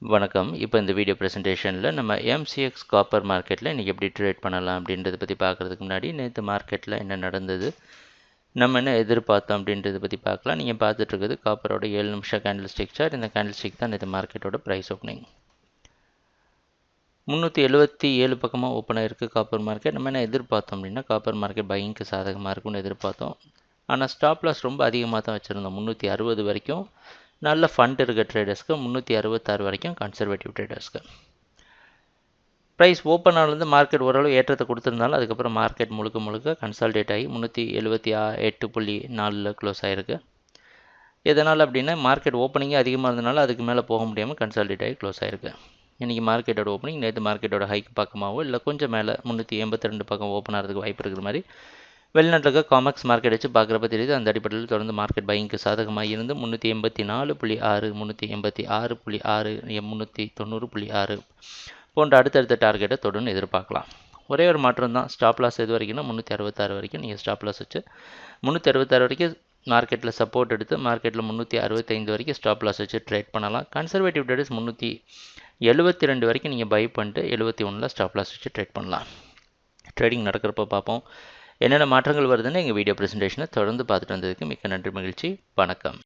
வணக்கம். இப்போ இந்த வீடியோ ப்ரெசன்டேஷனில் நம்ம எம்சிஎக்ஸ் காப்பர் மார்க்கெட்டில் இன்றைக்கி எப்படி ட்ரேட் பண்ணலாம் அப்படின்றத பற்றி பார்க்குறதுக்கு முன்னாடி நேற்று மார்க்கெட்டில் என்ன நடந்தது, நம்ம என்ன எதிர்பார்த்தோம் அப்படின்றத பற்றி பார்க்கலாம். நீங்கள் பார்த்துட்ருக்குது காப்பரோட 7 நிமிஷம் கேண்டில் ஸ்டிக் சார்ட். இந்த கேண்டில் ஸ்டிக் தான் நேற்று மார்க்கெட்டோட ப்ரைஸ் ஓப்பனிங். 377 பக்கமாக ஓப்பன் ஆகிருக்கு காப்பர் மார்க்கெட். நம்ம என்ன எதிர்பார்த்தோம் அப்படின்னா காப்பர் மார்க்கெட் பையிங்க்கு சாதகமாக இருக்கும்னு எதிர்பார்த்தோம். ஆனால் ஸ்டாப் லாஸ் ரொம்ப அதிகமாக தான் வச்சுருந்தோம். 360 வரைக்கும் நல்ல ஃபண்ட் இருக்க ட்ரேடர்ஸ்க்கு, 366 வரைக்கும் கன்சர்வேட்டிவ் ட்ரேடர்ஸ்க்கு. ப்ரைஸ் ஓப்பன் ஆனது மார்க்கெட் ஓரளவு ஏற்றத்தை கொடுத்துருந்தாலும் அதுக்கப்புறம் மார்க்கெட் முழுக்க கன்சால்டேட் ஆகி 378.4 க்ளோஸ் ஆகிருக்கு. எதனால் அப்படின்னா மார்க்கெட் ஓப்பனிங்கே அதிகமாக இருந்தனால அதுக்கு மேலே போக முடியாமல் கன்சால்டேட் ஆகி க்ளோஸ் ஆகிருக்கு. இன்றைக்கி மார்க்கெட்டோட ஓப்பனிங் நேற்று மார்க்கெட்டோட ஹைக் பக்கமாகவோ இல்லை கொஞ்சம் மேலே 382 பக்கம் ஓப்பன் ஆகிறதுக்கு வாய்ப்பு இருக்கிற மாதிரி வெளிநாட்டில் இருக்க காமெக்ஸ் மார்க்கெட் வச்சு பார்க்குறப்ப தெரியுது. அந்த அடிப்படையில் தொடர்ந்து மார்க்கெட் பையிங்க்கு சாதகமாக இருந்து 384.6, 386.6, 390.6 போன்ற அடுத்தடுத்த டார்கெட்டை தொடர்ந்து எதிர்பார்க்கலாம். ஒரே ஒரு மாற்றம் தான், ஸ்டாப் லாஸ் எது வரைக்கும்னா 366 வரைக்கும் நீங்கள் ஸ்டாப் லாஸ் வச்சு 366 வரைக்கும் மார்க்கெட்டில் சப்போர்ட் எடுத்து மார்க்கெட்டில் 365 வரைக்கும் ஸ்டாப் லாஸ் வச்சு ட்ரேட் பண்ணலாம். கன்சர்வேட்டிவ் ட்ரேடர்ஸ் 372 வரைக்கும் நீங்கள் பை பண்ணிட்டு 71 ஸ்டாப் லாஸ் வச்சு ட்ரேட் பண்ணலாம். ட்ரேடிங் நடக்கிறப்ப பார்ப்போம். என்னென்ன மாற்றங்கள் வருதுன்னு எங்கள் வீடியோ ப்ரெசன்டேஷனை தொடர்ந்து பார்த்துட்டு வந்ததுக்கு மிக்க நன்றி, மகிழ்ச்சி, வணக்கம்.